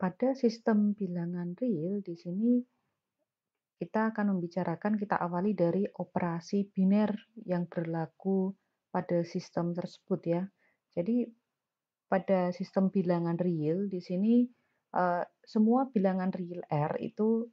Pada sistem bilangan real, di sini kita akan membicarakan, kita awali dari operasi biner yang berlaku pada sistem tersebut ya. Jadi pada sistem bilangan real di sini semua bilangan real R itu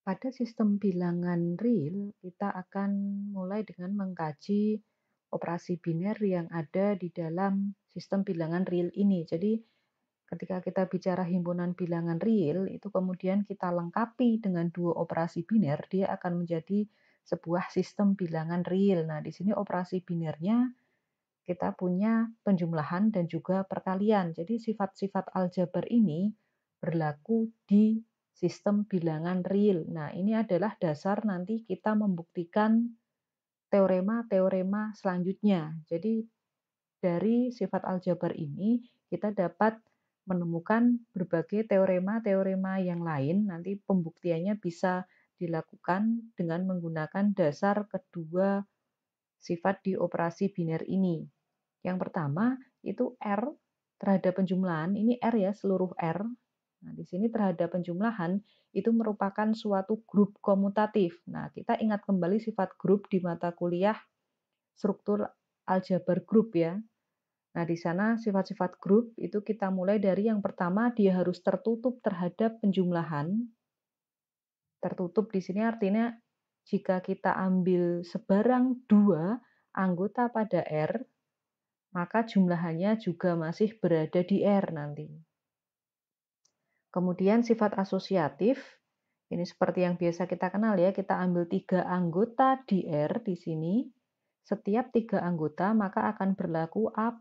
pada sistem bilangan real kita akan mulai dengan mengkaji operasi biner yang ada di dalam sistem bilangan real ini. Jadi ketika kita bicara himpunan bilangan real, itu kemudian kita lengkapi dengan dua operasi biner, dia akan menjadi sebuah sistem bilangan real. Nah, di sini operasi binernya kita punya penjumlahan dan juga perkalian. Jadi sifat-sifat aljabar ini berlaku di sistem bilangan real. Nah, ini adalah dasar nanti kita membuktikan teorema-teorema selanjutnya. Jadi dari sifat aljabar ini kita dapat menemukan berbagai teorema-teorema yang lain. Nanti pembuktiannya bisa dilakukan dengan menggunakan dasar kedua sifat di operasi biner ini. Yang pertama itu R terhadap penjumlahan, ini R ya, seluruh R. Nah, di sini terhadap penjumlahan itu merupakan suatu grup komutatif. Nah, kita ingat kembali sifat grup di mata kuliah struktur aljabar grup ya. Nah, di sana sifat-sifat grup itu kita mulai dari yang pertama, dia harus tertutup terhadap penjumlahan. Tertutup di sini artinya jika kita ambil sebarang 2 anggota pada R, maka jumlahannya juga masih berada di R nanti. Kemudian sifat asosiatif, ini seperti yang biasa kita kenal ya, kita ambil 3 anggota di R di sini. Setiap 3 anggota maka akan berlaku A+,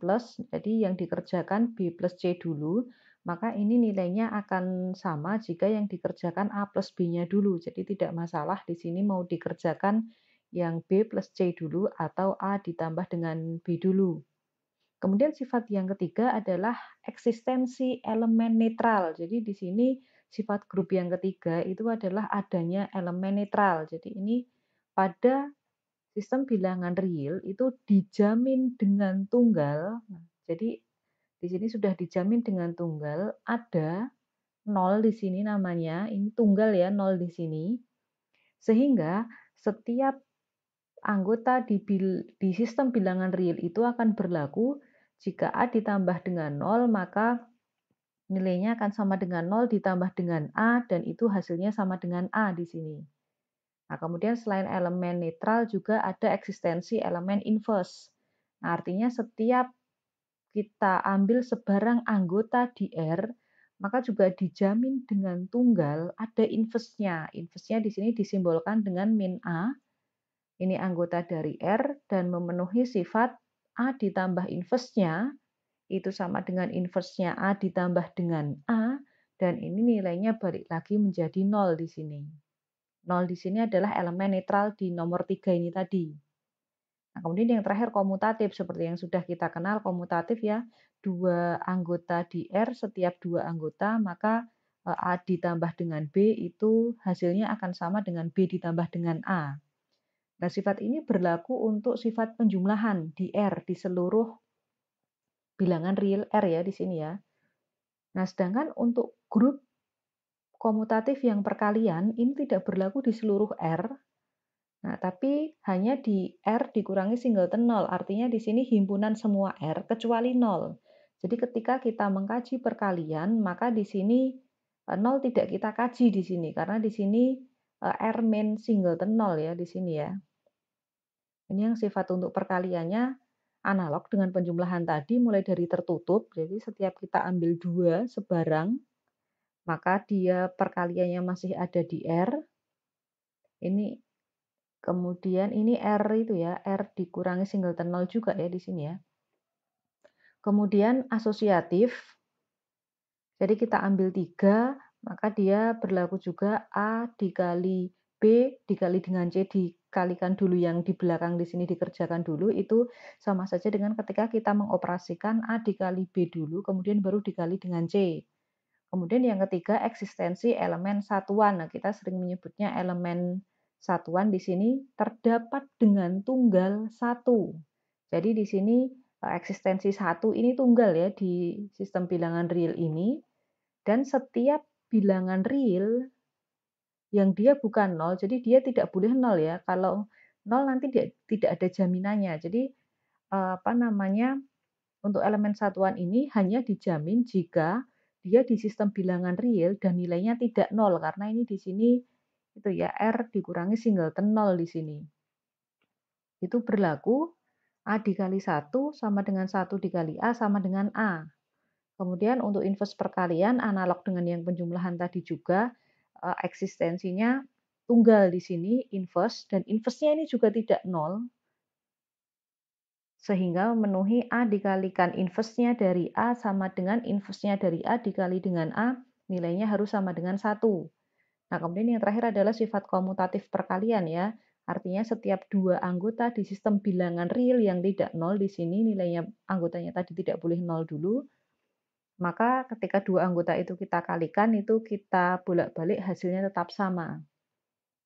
jadi yang dikerjakan B plus C dulu, maka ini nilainya akan sama jika yang dikerjakan A plus B-nya dulu. Jadi tidak masalah di sini mau dikerjakan yang B plus C dulu atau A ditambah dengan B dulu. Kemudian sifat yang ketiga adalah eksistensi elemen netral. Jadi di sini sifat grup yang ketiga itu adalah adanya elemen netral. Jadi ini pada sistem bilangan real itu dijamin dengan tunggal. Nah, jadi di sini sudah dijamin dengan tunggal, ada 0 di sini namanya, ini tunggal ya, 0 di sini. Sehingga setiap anggota di sistem bilangan real itu akan berlaku jika A ditambah dengan 0, maka nilainya akan sama dengan 0 ditambah dengan A, dan itu hasilnya sama dengan A di sini. Nah, kemudian selain elemen netral juga ada eksistensi elemen inverse. Nah, artinya setiap kita ambil sebarang anggota di R, maka juga dijamin dengan tunggal ada inverse-nya. Inverse-nya di sini disimbolkan dengan min A. Ini anggota dari R dan memenuhi sifat A ditambah inverse-nya, itu sama dengan inverse-nya A ditambah dengan A, dan ini nilainya balik lagi menjadi 0 di sini. 0 di sini adalah elemen netral di nomor 3 ini tadi. Nah, kemudian yang terakhir komutatif, seperti yang sudah kita kenal komutatif ya, 2 anggota di R, setiap 2 anggota, maka A ditambah dengan B itu hasilnya akan sama dengan B ditambah dengan A. Nah, sifat ini berlaku untuk sifat penjumlahan di R, di seluruh bilangan real R ya di sini ya. Nah, sedangkan untuk grup komutatif yang perkalian ini tidak berlaku di seluruh R. Nah, tapi hanya di R dikurangi singleton 0. Artinya di sini himpunan semua R kecuali 0. Jadi ketika kita mengkaji perkalian, maka di sini 0 tidak kita kaji di sini karena di sini R min singleton 0 ya di sini ya. Ini yang sifat untuk perkaliannya analog dengan penjumlahan tadi mulai dari tertutup. Jadi setiap kita ambil 2 sebarang, maka dia perkaliannya masih ada di R. Ini kemudian ini R itu ya, R dikurangi singleton 0 juga ya di sini ya. Kemudian asosiatif. Jadi kita ambil 3, maka dia berlaku juga A dikali B dikali dengan C dikalikan dulu yang di belakang di sini dikerjakan dulu, itu sama saja dengan ketika kita mengoperasikan A dikali B dulu, kemudian baru dikali dengan C. Kemudian yang ketiga, eksistensi elemen satuan. Nah, kita sering menyebutnya elemen satuan di sini terdapat dengan tunggal satu. Jadi di sini eksistensi satu ini tunggal ya di sistem bilangan real ini, dan setiap bilangan real yang dia bukan nol, jadi dia tidak boleh nol ya. Kalau nol nanti dia tidak ada jaminannya. Jadi apa namanya, untuk elemen satuan ini hanya dijamin jika dia di sistem bilangan real dan nilainya tidak nol, karena ini di sini itu ya R dikurangi singleton nol di sini. Itu berlaku A dikali 1 sama dengan 1 dikali A sama dengan A. Kemudian untuk inverse perkalian analog dengan yang penjumlahan tadi juga eksistensinya tunggal di sini inverse, dan inverse-nya ini juga tidak nol, sehingga memenuhi A dikalikan inverse-nya dari A sama dengan inverse-nya dari A dikali dengan A, nilainya harus sama dengan 1. Nah, kemudian yang terakhir adalah sifat komutatif perkalian ya. Artinya setiap dua anggota di sistem bilangan real yang tidak nol di sini nilainya anggotanya tadi tidak boleh nol dulu. Maka ketika dua anggota itu kita kalikan itu kita bolak-balik hasilnya tetap sama.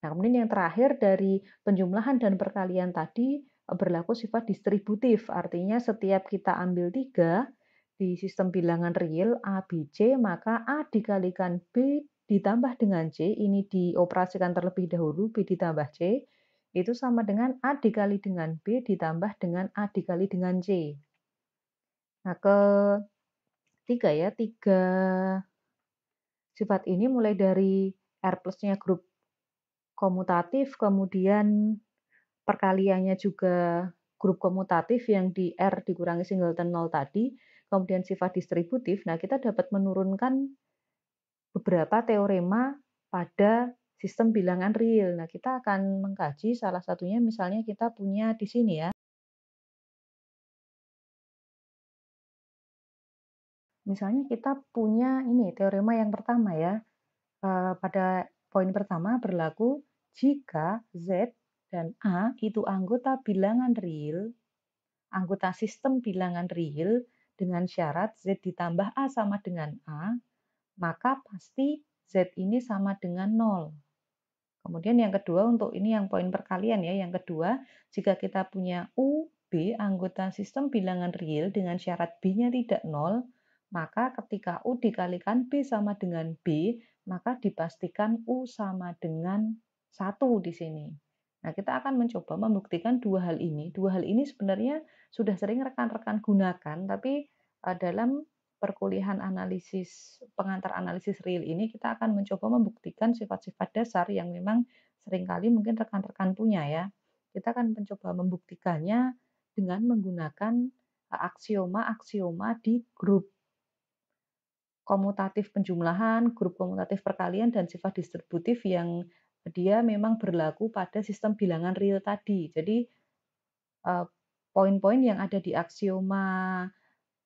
Nah, kemudian yang terakhir dari penjumlahan dan perkalian tadi berlaku sifat distributif. Artinya setiap kita ambil 3 di sistem bilangan real A, B, C, maka A dikalikan B ditambah dengan C, ini dioperasikan terlebih dahulu, B ditambah C, itu sama dengan A dikali dengan B ditambah dengan A dikali dengan C. Nah, ketiga ya, tiga sifat ini mulai dari R plusnya grup komutatif, kemudian perkaliannya juga grup komutatif yang di R dikurangi singleton nol tadi, kemudian sifat distributif. Nah, kita dapat menurunkan beberapa teorema pada sistem bilangan real. Nah, kita akan mengkaji salah satunya misalnya kita punya di sini ya. Misalnya kita punya ini teorema yang pertama ya. Pada poin pertama berlaku jika Z dan A itu anggota bilangan real, anggota sistem bilangan real dengan syarat Z ditambah A sama dengan A, maka pasti Z ini sama dengan 0. Kemudian yang kedua, untuk ini yang poin perkalian ya, yang kedua, jika kita punya U, B, anggota sistem bilangan real dengan syarat B-nya tidak 0, maka ketika U dikalikan B sama dengan B, maka dipastikan U sama dengan 1 di sini. Nah, kita akan mencoba membuktikan dua hal ini. Dua hal ini sebenarnya sudah sering rekan-rekan gunakan, tapi dalam perkuliahan analisis, pengantar analisis real ini kita akan mencoba membuktikan sifat-sifat dasar yang memang seringkali mungkin rekan-rekan punya ya. Kita akan mencoba membuktikannya dengan menggunakan aksioma-aksioma di grup komutatif penjumlahan, grup komutatif perkalian, dan sifat distributif yang dia memang berlaku pada sistem bilangan real tadi. Jadi poin-poin yang ada di aksioma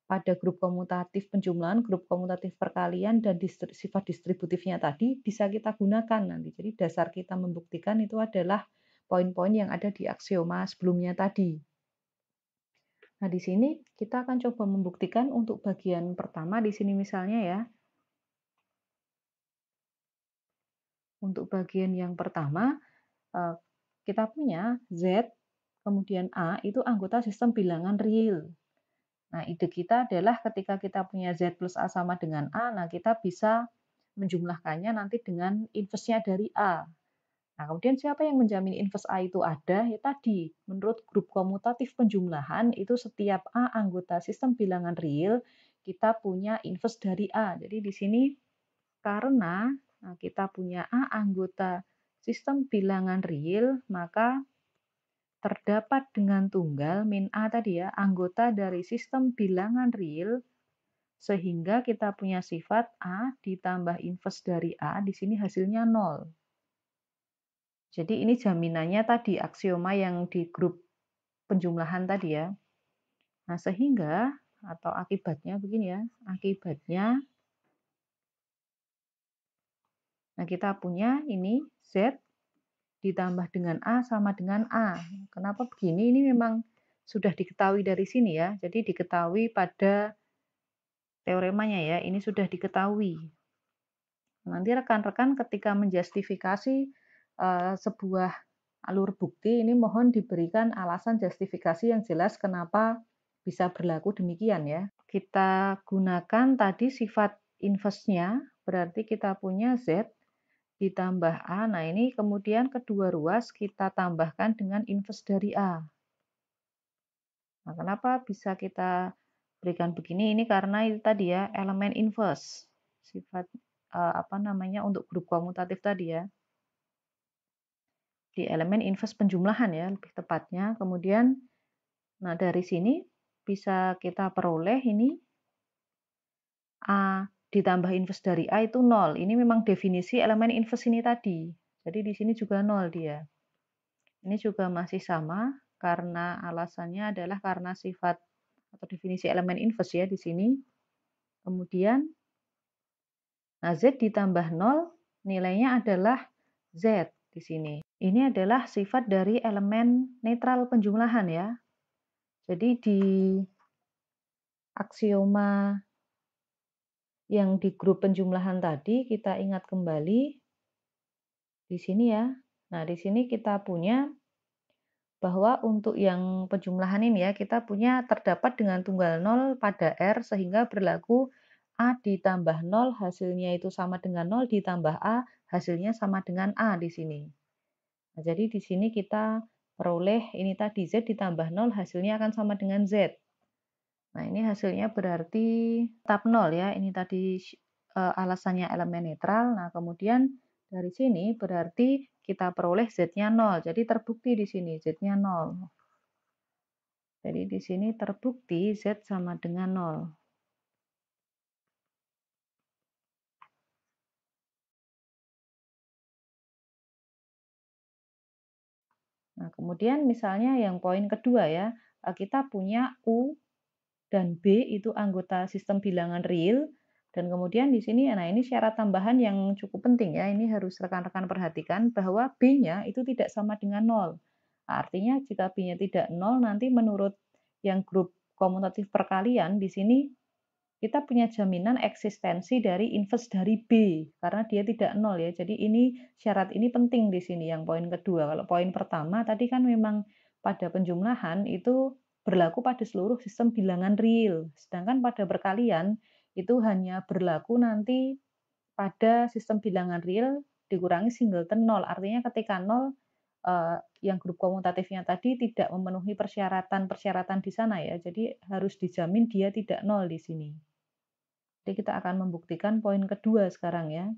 pada grup komutatif penjumlahan, grup komutatif perkalian, dan sifat distributifnya tadi bisa kita gunakan nanti. Jadi dasar kita membuktikan itu adalah poin-poin yang ada di aksioma sebelumnya tadi. Nah, di sini kita akan coba membuktikan untuk bagian pertama di sini misalnya ya. Untuk bagian yang pertama, kita punya Z, kemudian A, itu anggota sistem bilangan real. Nah, ide kita adalah ketika kita punya Z plus A sama dengan A, nah kita bisa menjumlahkannya nanti dengan inverse-nya dari A. Nah, kemudian siapa yang menjamin inverse A itu ada? Ya tadi, menurut grup komutatif penjumlahan, itu setiap A anggota sistem bilangan real, kita punya inverse dari A. Jadi di sini karena kita punya A anggota sistem bilangan real, maka terdapat dengan tunggal min A tadi ya, anggota dari sistem bilangan real, sehingga kita punya sifat A ditambah inverse dari A, di sini hasilnya 0. Jadi ini jaminannya tadi, aksioma yang di grup penjumlahan tadi ya. Nah, sehingga, atau akibatnya begini ya, akibatnya, nah kita punya ini Z, ditambah dengan A sama dengan A. Kenapa begini? Ini memang sudah diketahui dari sini ya. Jadi diketahui pada teoremanya ya, ini sudah diketahui. Nanti rekan-rekan ketika menjustifikasi sebuah alur bukti, ini mohon diberikan alasan justifikasi yang jelas kenapa bisa berlaku demikian ya. Kita gunakan tadi sifat inverse-nya, berarti kita punya Z ditambah A. Nah, ini kemudian kedua ruas kita tambahkan dengan inverse dari A. Nah, kenapa bisa kita berikan begini? Ini karena itu tadi ya, elemen inverse. Sifat apa namanya untuk grup komutatif tadi ya. Di elemen inverse penjumlahan ya, lebih tepatnya. Kemudian nah dari sini bisa kita peroleh ini A ditambah inverse dari A itu 0. Ini memang definisi elemen inverse ini tadi. Jadi di sini juga 0 dia. Ini juga masih sama karena alasannya adalah karena sifat atau definisi elemen inverse ya di sini. Kemudian nah Z ditambah 0 nilainya adalah Z di sini. Ini adalah sifat dari elemen netral penjumlahan ya. Jadi di aksioma yang di grup penjumlahan tadi kita ingat kembali di sini ya. Nah, di sini kita punya bahwa untuk yang penjumlahan ini ya, kita punya terdapat dengan tunggal 0 pada R sehingga berlaku A ditambah 0 hasilnya itu sama dengan 0 ditambah A hasilnya sama dengan A di sini. Nah, jadi di sini kita peroleh ini tadi Z ditambah 0 hasilnya akan sama dengan Z. Nah, ini hasilnya berarti tetap 0 ya. Ini tadi alasannya elemen netral. Nah, kemudian dari sini berarti kita peroleh Z-nya 0. Jadi terbukti di sini Z-nya 0. Jadi di sini terbukti Z sama dengan 0. Nah, kemudian misalnya yang poin kedua ya, kita punya U dan B itu anggota sistem bilangan real. Dan kemudian di sini, nah ini syarat tambahan yang cukup penting ya, ini harus rekan-rekan perhatikan bahwa B-nya itu tidak sama dengan 0. Artinya jika B-nya tidak 0, nanti menurut yang grup komutatif perkalian, di sini kita punya jaminan eksistensi dari inverse dari B, karena dia tidak 0 ya. Jadi ini syarat ini penting di sini yang poin kedua. Kalau poin pertama tadi kan memang pada penjumlahan itu berlaku pada seluruh sistem bilangan real. Sedangkan pada perkalian itu hanya berlaku nanti pada sistem bilangan real dikurangi singleton 0. Artinya ketika 0 yang grup komutatifnya tadi tidak memenuhi persyaratan-persyaratan di sana ya. Jadi harus dijamin dia tidak 0 di sini. Jadi kita akan membuktikan poin kedua sekarang ya.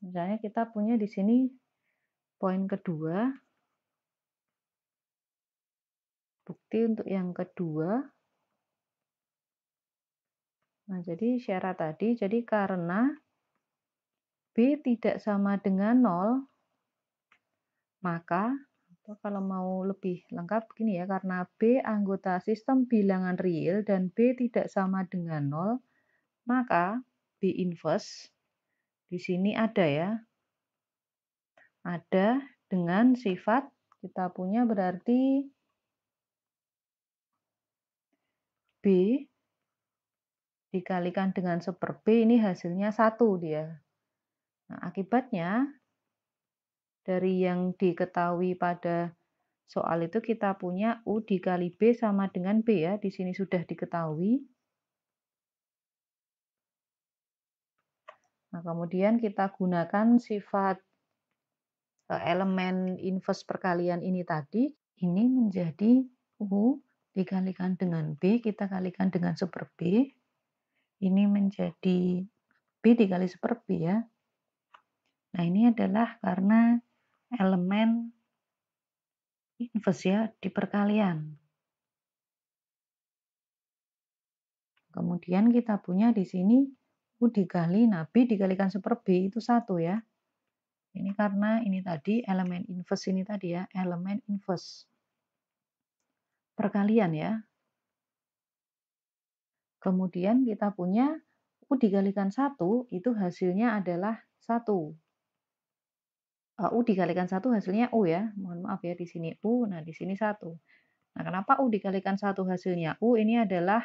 Misalnya kita punya di sini poin kedua. Bukti untuk yang kedua. Nah, jadi syarat tadi, jadi karena B tidak sama dengan 0, maka atau kalau mau lebih lengkap begini ya, karena B anggota sistem bilangan real dan B tidak sama dengan 0, maka B inverse di sini ada ya. Ada dengan sifat kita punya berarti B dikalikan dengan 1/B ini hasilnya 1 dia. Nah, akibatnya dari yang diketahui pada soal itu kita punya U dikali B sama dengan B ya. Di sini sudah diketahui. Nah, kemudian kita gunakan sifat elemen inverse perkalian ini tadi. Ini menjadi U dikalikan dengan B, kita kalikan dengan 1/B. Ini menjadi B dikali 1/B ya. Nah, ini adalah karena elemen inverse ya di perkalian. Kemudian kita punya di sini U dikali, nah B dikalikan 1/B itu 1 ya. Ini karena ini tadi elemen inverse ini tadi ya, elemen inverse perkalian ya. Kemudian kita punya U dikalikan 1 itu hasilnya adalah 1. U dikalikan 1 hasilnya U ya. Mohon maaf ya di sini U, nah di sini 1. Nah, kenapa U dikalikan 1 hasilnya U? Ini adalah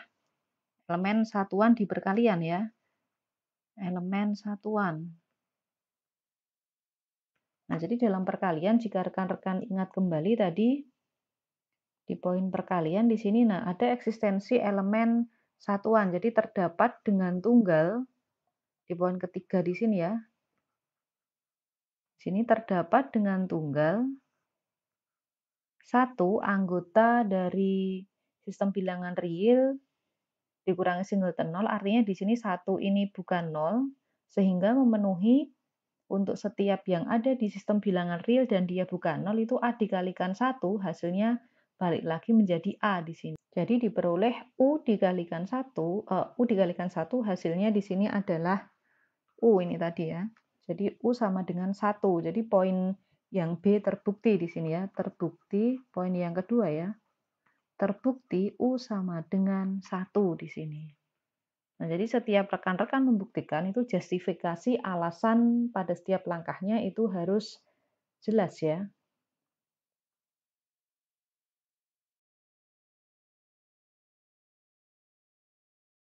elemen satuan di perkalian ya. Elemen satuan. Nah, jadi dalam perkalian jika rekan-rekan ingat kembali tadi di poin perkalian di sini nah ada eksistensi elemen satuan. Jadi terdapat dengan tunggal di poin ketiga di sini ya. Di sini terdapat dengan tunggal satu anggota dari sistem bilangan real dikurangi singleton 0, artinya di sini 1 ini bukan 0, sehingga memenuhi untuk setiap yang ada di sistem bilangan real dan dia bukan 0 itu A dikalikan 1, hasilnya balik lagi menjadi A di sini. Jadi diperoleh U dikalikan 1, U dikalikan 1 hasilnya di sini adalah U ini tadi ya. Jadi U sama dengan 1. Jadi poin yang B terbukti di sini ya. Terbukti poin yang kedua ya. Terbukti U sama dengan 1 di sini. Nah, jadi setiap rekan-rekan membuktikan itu justifikasi alasan pada setiap langkahnya itu harus jelas ya.